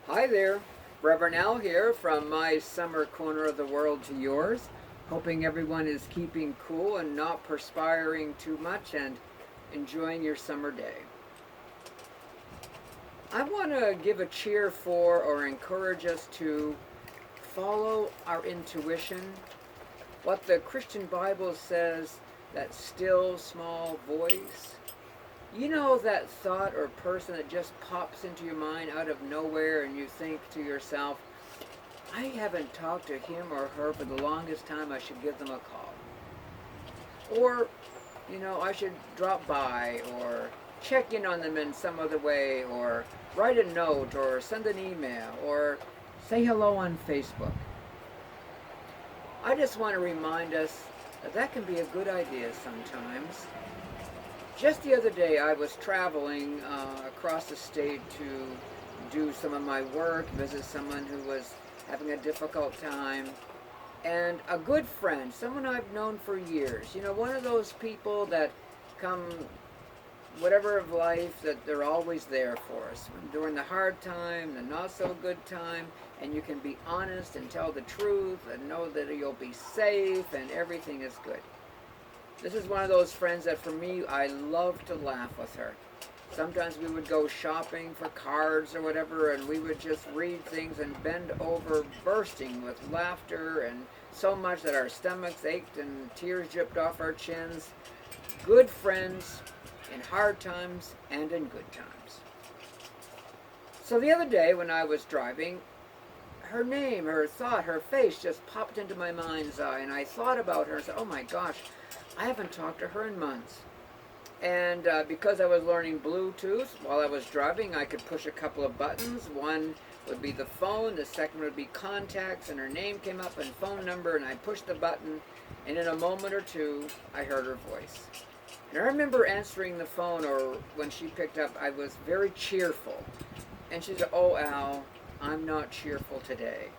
Hi there, Reverend Al here from my summer corner of the world to yours. Hoping everyone is keeping cool and not perspiring too much and enjoying your summer day. I want to give a cheer for or encourage us to follow our intuition. What the Christian Bible says, that still small voice. You know that thought or person that just pops into your mind out of nowhere and you think to yourself, I haven't talked to him or her for the longest time. I should give them a call. Or, I should drop by or check in on them in some other way or write a note or send an email or say hello on Facebook. I just want to remind us that that can be a good idea sometimes. Just the other day, I was traveling across the state to do some of my work, visit someone who was having a difficult time, and a good friend, someone I've known for years. One of those people that come, whatever of life, that they're always there for us during the hard time, the not so good time, and you can be honest and tell the truth and know that you'll be safe and everything is good. This is one of those friends that for me, I love to laugh with her. Sometimes we would go shopping for cards or whatever, and we would just read things and bend over, bursting with laughter, and so much that our stomachs ached and tears dripped off our chins. Good friends in hard times and in good times. So the other day when I was driving, her name, her thought, her face just popped into my mind's eye, and I thought about her and said, oh my gosh, I haven't talked to her in months. And because I was learning Bluetooth while I was driving, I could push a couple of buttons. One would be the phone, the second would be contacts, and her name came up and phone number, and I pushed the button, and in a moment or two, I heard her voice. And I remember answering the phone, or when she picked up, I was very cheerful. And she said, oh, Al, I'm not cheerful today.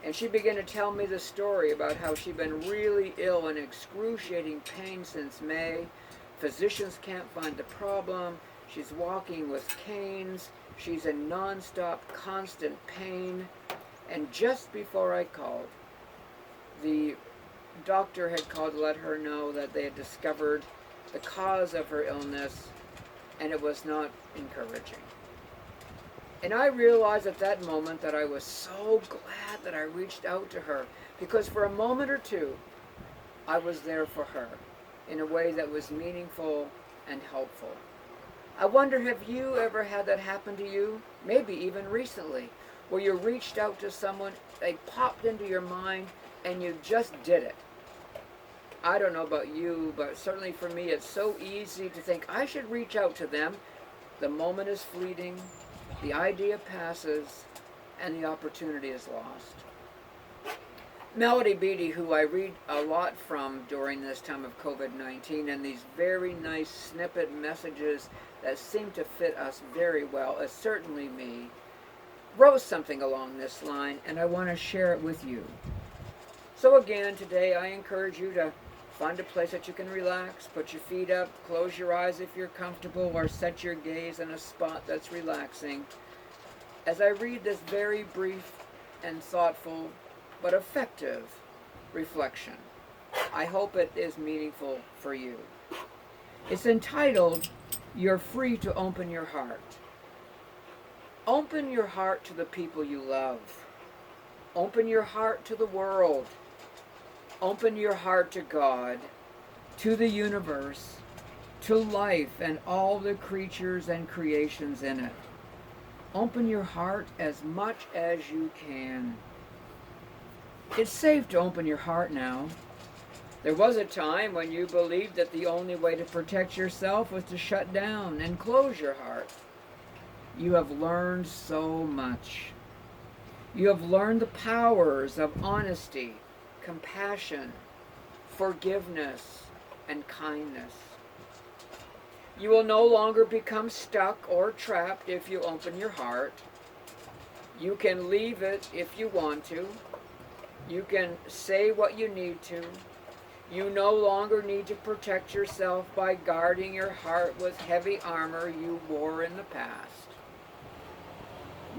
And she began to tell me the story about how she'd been really ill and excruciating pain since May. Physicians can't find the problem. She's walking with canes. She's in nonstop, constant pain. And just before I called, the doctor had called to let her know that they had discovered the cause of her illness, and it was not encouraging. And I realized at that moment that I was so glad that I reached out to her, because for a moment or two, I was there for her in a way that was meaningful and helpful. I wonder, have you ever had that happen to you? Maybe even recently, where you reached out to someone, they popped into your mind, and you just did it. I don't know about you, but certainly for me, it's so easy to think I should reach out to them. The moment is fleeting, the idea passes, and the opportunity is lost. Melody Beattie, who I read a lot from during this time of COVID-19, and these very nice snippet messages that seem to fit us very well, as certainly me, wrote something along this line, and I want to share it with you. So again, today I encourage you to find a place that you can relax, put your feet up, close your eyes if you're comfortable, or set your gaze in a spot that's relaxing. As I read this very brief and thoughtful but effective reflection, I hope it is meaningful for you. It's entitled, You're Free to Open Your Heart. Open your heart to the people you love. Open your heart to the world. Open your heart to God, to the universe, to life and all the creatures and creations in it. Open your heart as much as you can. It's safe to open your heart now. There was a time when you believed that the only way to protect yourself was to shut down and close your heart. You have learned so much. You have learned the powers of honesty, compassion, forgiveness, and kindness. You will no longer become stuck or trapped if you open your heart. You can leave it if you want to. You can say what you need to. You no longer need to protect yourself by guarding your heart with heavy armor you wore in the past.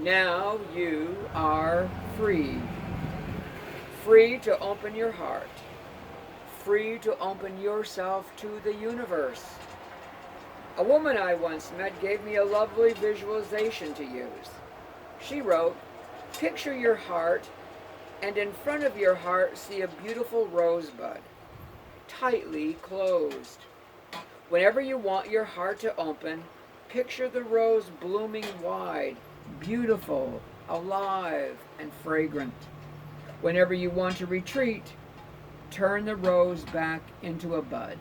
Now you are free. Free to open your heart. Free to open yourself to the universe. A woman I once met gave me a lovely visualization to use. She wrote, "Picture your heart, and in front of your heart see a beautiful rosebud, tightly closed. Whenever you want your heart to open, picture the rose blooming wide, beautiful, alive, and fragrant. Whenever you want to retreat, turn the rose back into a bud."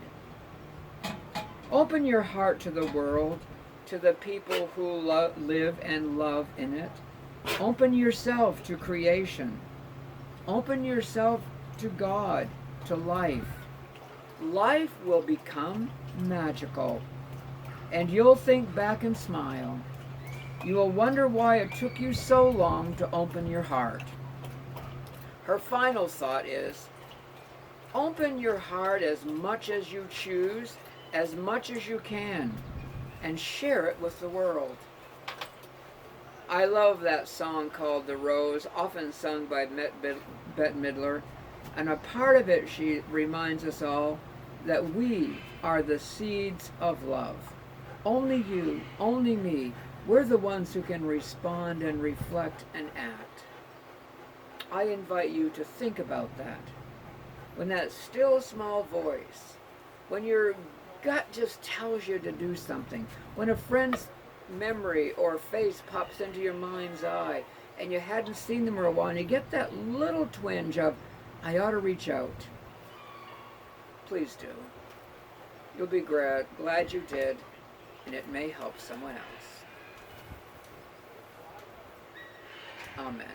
Open your heart to the world, to the people who live and love in it. Open yourself to creation. Open yourself to God, to life. Life will become magical, and you'll think back and smile. You will wonder why it took you so long to open your heart. Her final thought is, open your heart as much as you choose, as much as you can, and share it with the world. I love that song called "The Rose," often sung by Bette Midler, and a part of it she reminds us all that we are the seeds of love. Only you, only me, we're the ones who can respond and reflect and act. I invite you to think about that. When that still small voice, when your gut just tells you to do something, when a friend's memory or face pops into your mind's eye and you hadn't seen them for a while and you get that little twinge of, I ought to reach out. Please do. You'll be glad you did, and it may help someone else. Amen.